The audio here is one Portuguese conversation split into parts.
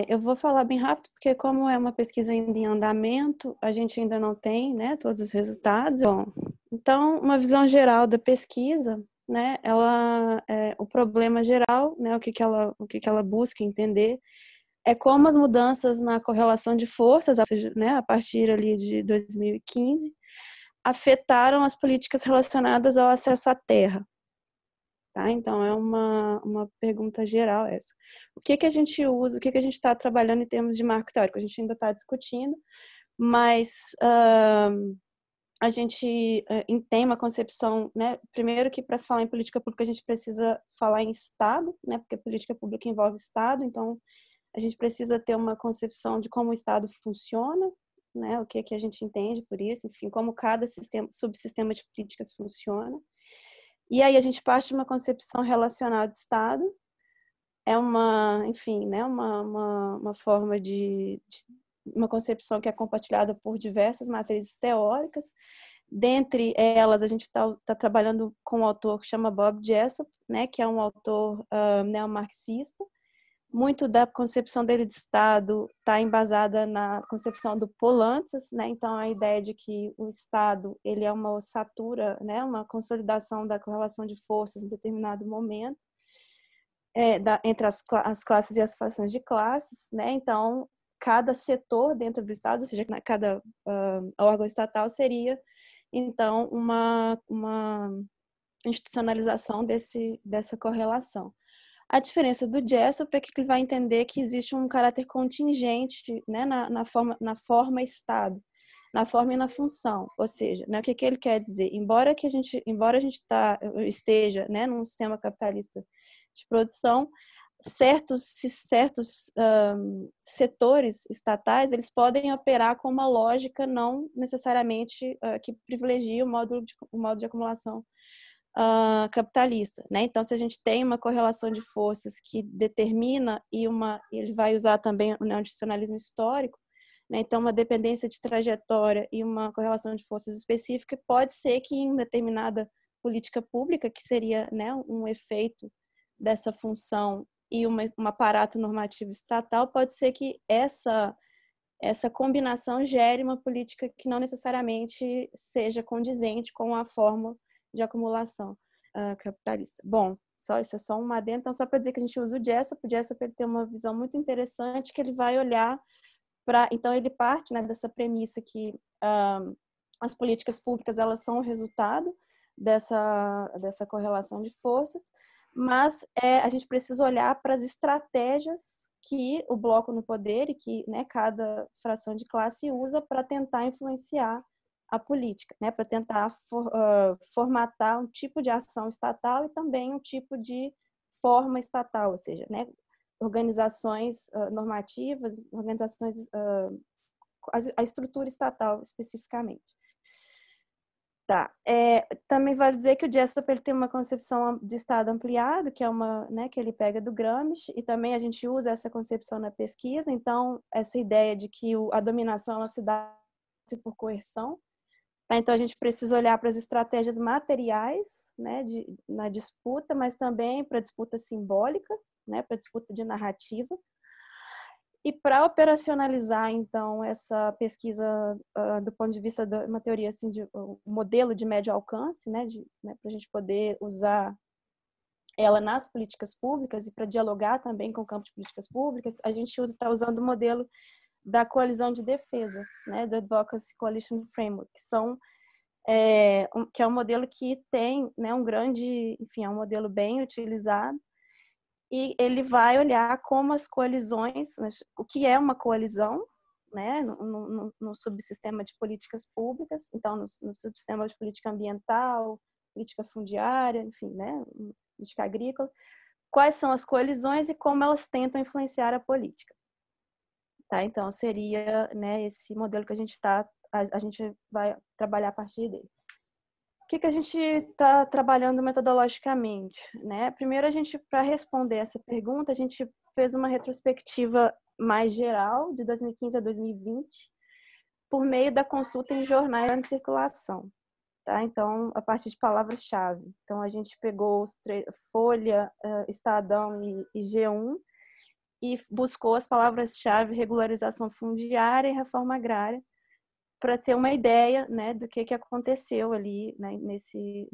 Eu vou falar bem rápido, porque como é uma pesquisa ainda em andamento, a gente ainda não tem, né, todos os resultados. Bom, então, uma visão geral da pesquisa, né, o problema geral, né, o que ela busca entender é como as mudanças na correlação de forças, ou seja, né, a partir ali de 2015, afetaram as políticas relacionadas ao acesso à terra. Tá? Então, é uma pergunta geral essa. O que que a gente usa, o que que a gente está trabalhando em termos de marco teórico? A gente ainda está discutindo, mas a gente tem uma concepção, né? Primeiro que para se falar em política pública a gente precisa falar em Estado, né? Porque política pública envolve Estado, então a gente precisa ter uma concepção de como o Estado funciona, né? O que que a gente entende por isso, enfim, como cada subsistema de políticas funciona. E aí a gente parte de uma concepção relacional de Estado, enfim, né, uma forma uma concepção que é compartilhada por diversas matrizes teóricas. Dentre elas, a gente está trabalhando com um autor que chama Bob Jessop, né, que é um autor neomarxista. Muito da concepção dele de Estado está embasada na concepção do Poulantzas, né? Então a ideia de que o Estado ele é uma ossatura, né? Uma consolidação da correlação de forças em determinado momento entre as classes e as frações de classes, né? Então cada setor dentro do Estado, ou seja, cada órgão estatal seria então uma institucionalização dessa correlação. A diferença do Jessop é que ele vai entender que existe um caráter contingente, né, na forma Estado, na forma e na função. Ou seja, né, o que ele quer dizer? Embora a gente esteja, né, num sistema capitalista de produção, certos setores estatais eles podem operar com uma lógica não necessariamente que privilegia o modo de acumulação capitalista, né? Então, se a gente tem uma correlação de forças que determina ele vai usar também o neoinstitucionalismo histórico, né? Então, uma dependência de trajetória e uma correlação de forças específica pode ser que em determinada política pública, que seria, né, um efeito dessa função e um aparato normativo estatal, pode ser que essa combinação gere uma política que não necessariamente seja condizente com a forma de acumulação capitalista. Bom, isso é só um adendo, então só para dizer que a gente usa o Jessop ele tem uma visão muito interessante que ele vai olhar então ele parte, né, dessa premissa que as políticas públicas elas são o resultado dessa correlação de forças, mas a gente precisa olhar para as estratégias que o bloco no poder e que, né, cada fração de classe usa para tentar influenciar a política, né, para tentar formatar um tipo de ação estatal e também um tipo de forma estatal, ou seja, né, organizações normativas, a estrutura estatal especificamente. Tá. Também vale dizer que o Jessop ele tem uma concepção de Estado ampliado, que é né, que ele pega do Gramsci, e também a gente usa essa concepção na pesquisa. Então, essa ideia de que a dominação ela se dá por coerção. Tá? Então, a gente precisa olhar para as estratégias materiais, né, na disputa, mas também para a disputa simbólica, né, para a disputa de narrativa. E para operacionalizar, então, essa pesquisa do ponto de vista de uma teoria assim, de um modelo de médio alcance, né, para a gente poder usar ela nas políticas públicas e para dialogar também com o campo de políticas públicas, a gente está usando o modelo da coalizão de defesa, né, do Advocacy Coalition Framework, que é um modelo que tem, né, enfim, é um modelo bem utilizado. E ele vai olhar como as coalizões, o que é uma coalizão, né, no subsistema de políticas públicas, então no subsistema de política ambiental, política fundiária, enfim, né, política agrícola, quais são as coalizões e como elas tentam influenciar a política. Tá? Então seria, né, esse modelo que a gente vai trabalhar a partir dele. O que a gente está trabalhando metodologicamente, né? Primeiro, para responder essa pergunta, a gente fez uma retrospectiva mais geral, de 2015 a 2020, por meio da consulta em jornais de circulação, tá? Então, a partir de palavras-chave. Então, a gente pegou Folha, Estadão e G1 e buscou as palavras-chave regularização fundiária e reforma agrária para ter uma ideia, né, do que aconteceu ali, né, nesse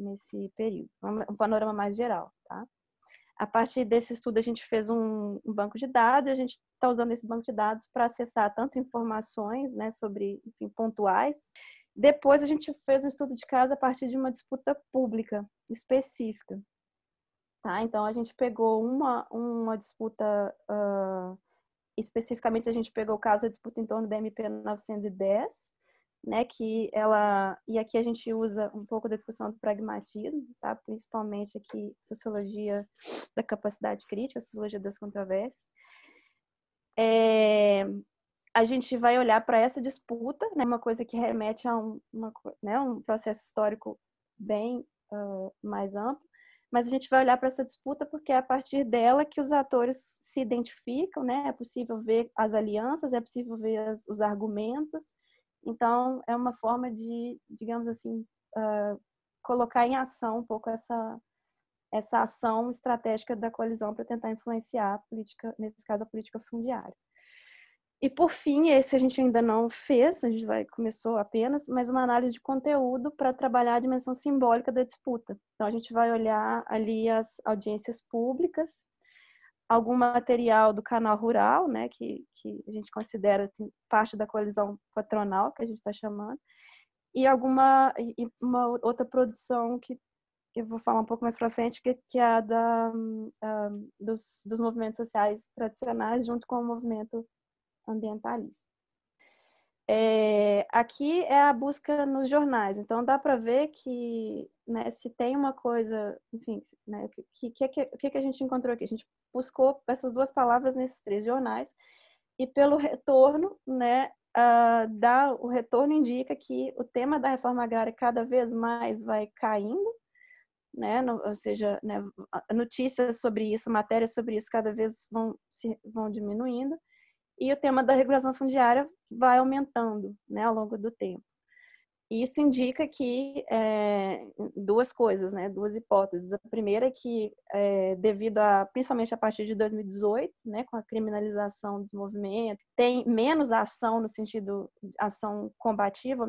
período, um panorama mais geral, tá? A partir desse estudo, a gente fez um banco de dados e a gente está usando esse banco de dados para acessar tanto informações, né, sobre, enfim, pontuais. Depois, a gente fez um estudo de caso a partir de uma disputa pública específica. Tá? Então, a gente pegou uma disputa, especificamente, a gente pegou o caso da disputa em torno da MP 910, né, e aqui a gente usa um pouco da discussão do pragmatismo, tá? Principalmente aqui sociologia da capacidade crítica, sociologia das controvérsias. A gente vai olhar para essa disputa, né, uma coisa que remete a um processo histórico bem mais amplo, mas a gente vai olhar para essa disputa porque é a partir dela que os atores se identificam, né? É possível ver as alianças, é possível ver os argumentos. Então, é uma forma de, digamos assim, colocar em ação um pouco essa ação estratégica da coalizão para tentar influenciar a política, nesse caso, a política fundiária. E, por fim, esse a gente ainda não fez, a gente começou apenas, mas uma análise de conteúdo para trabalhar a dimensão simbólica da disputa. Então, a gente vai olhar ali as audiências públicas, algum material do canal rural, né, que a gente considera assim, parte da coalizão patronal, que a gente está chamando, e uma outra produção que eu vou falar um pouco mais para frente, que é a dos movimentos sociais tradicionais, junto com o movimento ambientalista. Aqui é a busca nos jornais, então dá para ver que, né, se tem uma coisa, enfim, né, o que a gente encontrou aqui? A gente buscou essas duas palavras nesses 3 jornais e pelo retorno, né, o retorno indica que o tema da reforma agrária cada vez mais vai caindo, né, ou seja, né, notícias sobre isso, matérias sobre isso cada vez vão diminuindo. E o tema da regulação fundiária vai aumentando, né, ao longo do tempo. E isso indica que duas coisas, né, duas hipóteses. A primeira é que, devido principalmente a partir de 2018, né, com a criminalização dos movimentos, tem menos ação no sentido de ação combativa,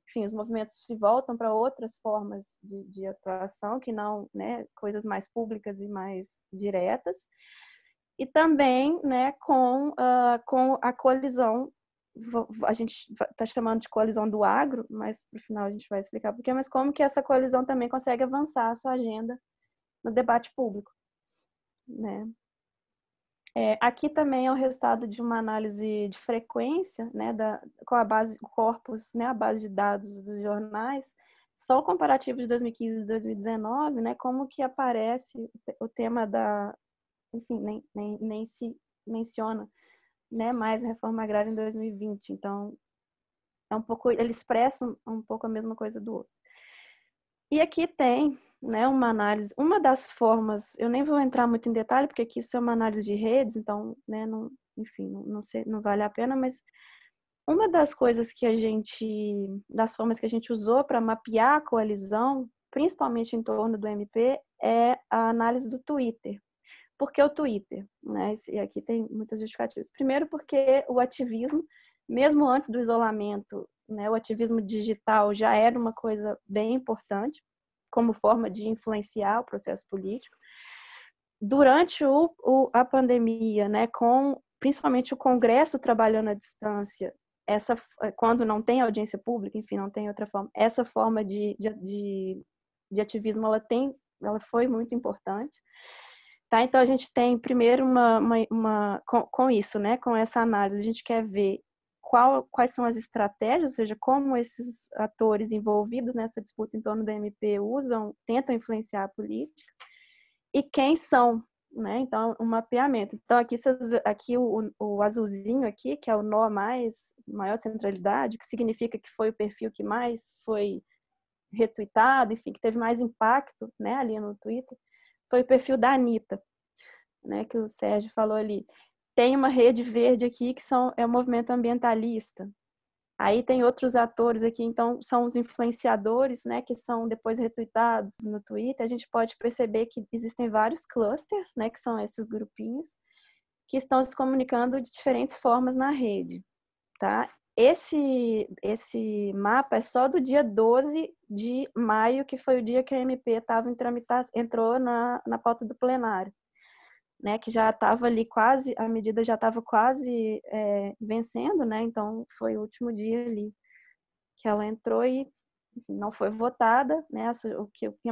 enfim, os movimentos se voltam para outras formas de atuação, que não, né, coisas mais públicas e mais diretas. E também, né, com a coalizão, a gente está chamando de coalizão do agro, mas no final a gente vai explicar por quê, mas como que essa coalizão também consegue avançar a sua agenda no debate público, né? Aqui também é o resultado de uma análise de frequência, né, com a base, o corpus, né, a base de dados dos jornais, só o comparativo de 2015 e 2019, né, como que aparece o tema enfim, nem se menciona, né, mais a reforma agrária em 2020. Então, ele expressa um pouco a mesma coisa do outro. E aqui tem, né, uma análise, uma das formas, eu nem vou entrar muito em detalhe, porque aqui isso é uma análise de redes, então, né, enfim, não sei, não vale a pena, mas uma das coisas das formas que a gente usou para mapear a coalizão, principalmente em torno do MP, é a análise do Twitter. Por que o Twitter? Né? E aqui tem muitas justificativas. Primeiro, porque o ativismo, mesmo antes do isolamento, né, o ativismo digital já era uma coisa bem importante como forma de influenciar o processo político. Durante a pandemia, né, principalmente o Congresso trabalhando à distância, quando não tem audiência pública, enfim, não tem outra forma, essa forma de ativismo ela foi muito importante. Tá? Então, a gente tem primeiro com isso, né? Com essa análise, a gente quer ver quais são as estratégias, ou seja, como esses atores envolvidos nessa disputa em torno do MP tentam influenciar a política, e quem são, né? Então, um mapeamento. Então, aqui o azulzinho aqui, que é o nó maior centralidade, que significa que foi o perfil que mais foi retweetado, enfim, que teve mais impacto, né, ali no Twitter, foi o perfil da Anitta, né, que o Sérgio falou ali. Tem uma rede verde aqui que é o movimento ambientalista. Aí tem outros atores aqui, então são os influenciadores, né, que são depois retuitados no Twitter. A gente pode perceber que existem vários clusters, né, que são esses grupinhos, que estão se comunicando de diferentes formas na rede, tá? Esse mapa é só do dia 12 de maio, que foi o dia que a MP estava em tramitação, entrou na pauta do plenário, né? Que já estava ali quase, a medida já estava quase vencendo, né? Então foi o último dia ali que ela entrou e enfim, não foi votada, né?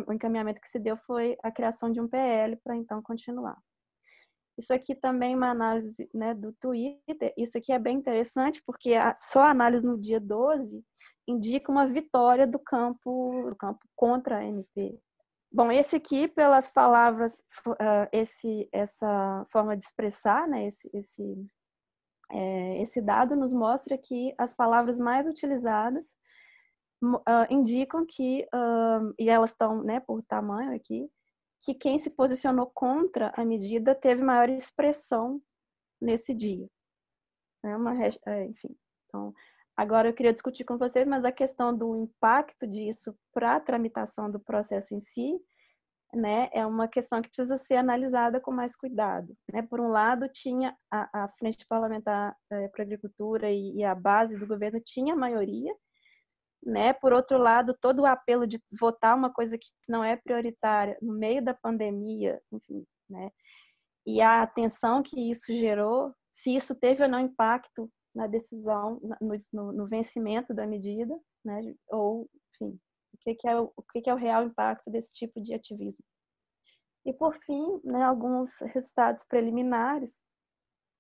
O encaminhamento que se deu foi a criação de um PL para então continuar. Isso aqui também é uma análise, né, do Twitter. Isso aqui é bem interessante, porque só a análise no dia 12 indica uma vitória do campo contra a MP. Bom, esse aqui, pelas palavras, essa forma de expressar, né, esse dado nos mostra que as palavras mais utilizadas indicam que, e elas estão, né, por tamanho aqui, que quem se posicionou contra a medida teve maior expressão nesse dia. Enfim, então, agora eu queria discutir com vocês, mas a questão do impacto disso para a tramitação do processo em si, né, é uma questão que precisa ser analisada com mais cuidado, né? Por um lado, tinha a Frente Parlamentar para a Agricultura e a base do governo tinha maioria, né? Por outro lado, todo o apelo de votar uma coisa que não é prioritária no meio da pandemia, enfim, né? E a tensão que isso gerou, se isso teve ou não impacto na decisão, no vencimento da medida, né? Ou, enfim, o que é o real impacto desse tipo de ativismo. E, por fim, né, alguns resultados preliminares.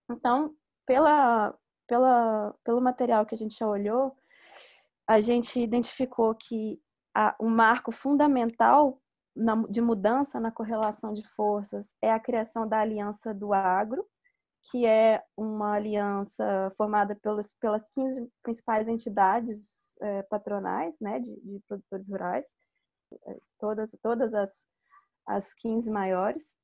Então, pelo material que a gente já olhou, a gente identificou que um marco fundamental de mudança na correlação de forças é a criação da Aliança do Agro, que é uma aliança formada pelas 15 principais entidades patronais, né, de produtores rurais, todas as 15 maiores.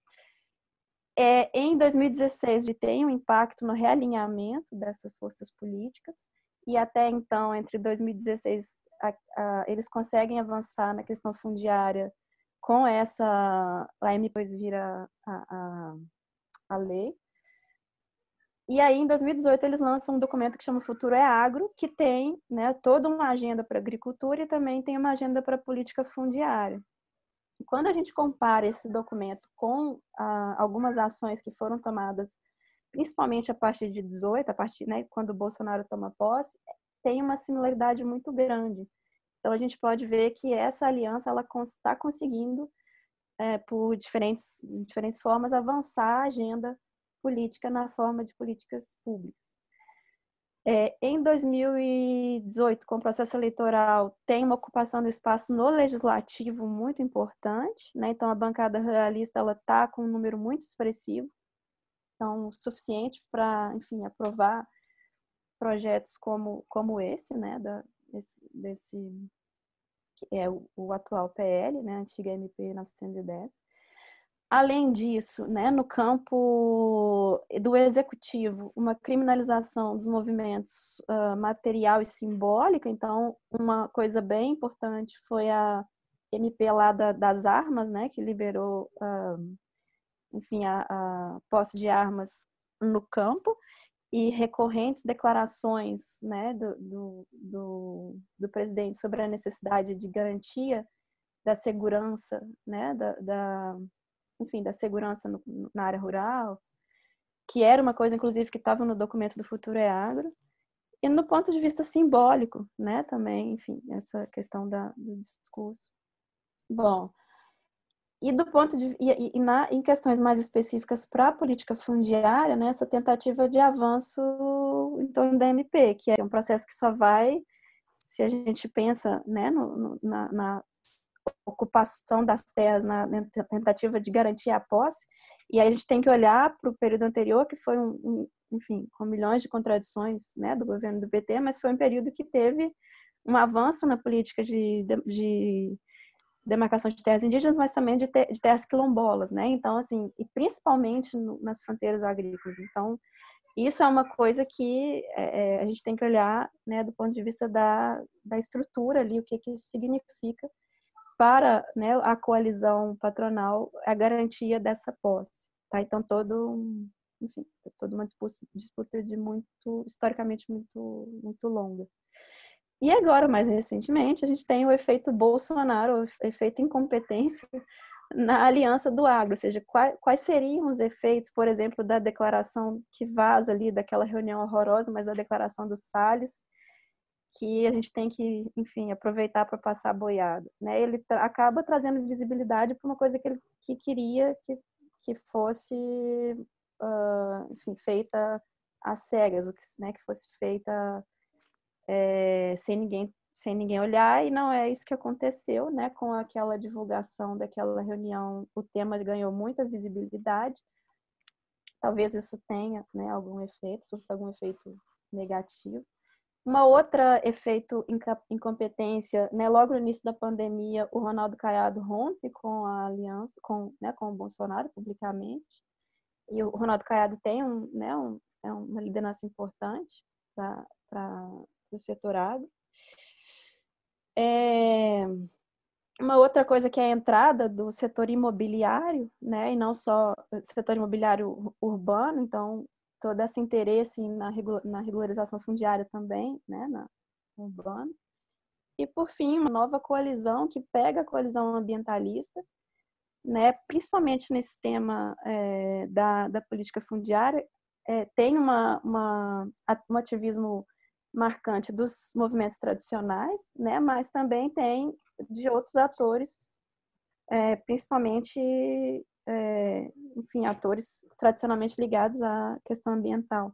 Em 2016, tem um impacto no realinhamento dessas forças políticas, e até então, entre 2016, eles conseguem avançar na questão fundiária com a MP depois vira a lei. E aí, em 2018, eles lançam um documento que chama Futuro é Agro, que tem, né, toda uma agenda para a agricultura e também tem uma agenda para a política fundiária. E quando a gente compara esse documento com algumas ações que foram tomadas, principalmente a partir de 18, né, quando o Bolsonaro toma posse, tem uma similaridade muito grande. Então, a gente pode ver que essa aliança ela está conseguindo, por diferentes formas, avançar a agenda política na forma de políticas públicas. Em 2018, com o processo eleitoral, tem uma ocupação do espaço no legislativo muito importante, né? Então, a bancada ruralista está com um número muito expressivo, então, suficiente para, enfim, aprovar projetos como esse, né? Que é o atual PL, né? A antiga MP 910. Além disso, né, no campo do executivo, uma criminalização dos movimentos material e simbólica. Então, uma coisa bem importante foi a MP lá das armas, né, que liberou, enfim, a posse de armas no campo, e recorrentes declarações, né, do presidente sobre a necessidade de garantia da segurança, né, enfim, da segurança na área rural, que era uma coisa, inclusive, que estava no documento do Futuro é Agro. E no ponto de vista simbólico, né, também, enfim, essa questão do discurso. Bom, e do ponto de em questões mais específicas para a política fundiária, né, essa tentativa de avanço em torno da MP, que é um processo que só vai, se a gente pensa, né, na ocupação das terras, na tentativa de garantir a posse, e aí a gente tem que olhar para o período anterior, que foi enfim, com milhões de contradições, né, do governo do PT, mas foi um período que teve um avanço na política de demarcação de terras indígenas, mas também de terras quilombolas, né? Então, assim, e principalmente nas fronteiras agrícolas. Então, Isso é uma coisa que a gente tem que olhar, né, do ponto de vista da estrutura ali, o que isso significa para, né, a coalizão patronal, a garantia dessa posse. Tá? Então, enfim, toda uma disputa de historicamente muito longa. E agora, mais recentemente, a gente tem o efeito Bolsonaro, o efeito incompetência na aliança do agro, ou seja, quais seriam os efeitos, por exemplo, da declaração que vaza ali, daquela reunião horrorosa, mas da declaração do Salles, que a gente tem que, enfim, aproveitar para passar a boiada, né? Ele acaba trazendo visibilidade para uma coisa que ele queria que fosse, enfim, feita às cegas, né? Que fosse feita sem ninguém olhar, e não é isso que aconteceu, né? Com aquela divulgação daquela reunião, o tema ganhou muita visibilidade. Talvez isso tenha, né, algum efeito, surta algum efeito negativo. Uma outra efeito incompetência, né, logo no início da pandemia, o Ronaldo Caiado rompe com a aliança, né, com o Bolsonaro publicamente, e o Ronaldo Caiado tem uma liderança importante para o setor agro. Uma outra coisa que é a entrada do setor imobiliário, né, e não só o setor imobiliário urbano, então todo esse interesse na regularização fundiária também, né, na urbana. E, por fim, uma nova coalizão que pega a coalizão ambientalista, né, principalmente nesse tema da política fundiária, tem um ativismo marcante dos movimentos tradicionais, né, mas também tem de outros atores, principalmente, enfim, atores tradicionalmente ligados à questão ambiental.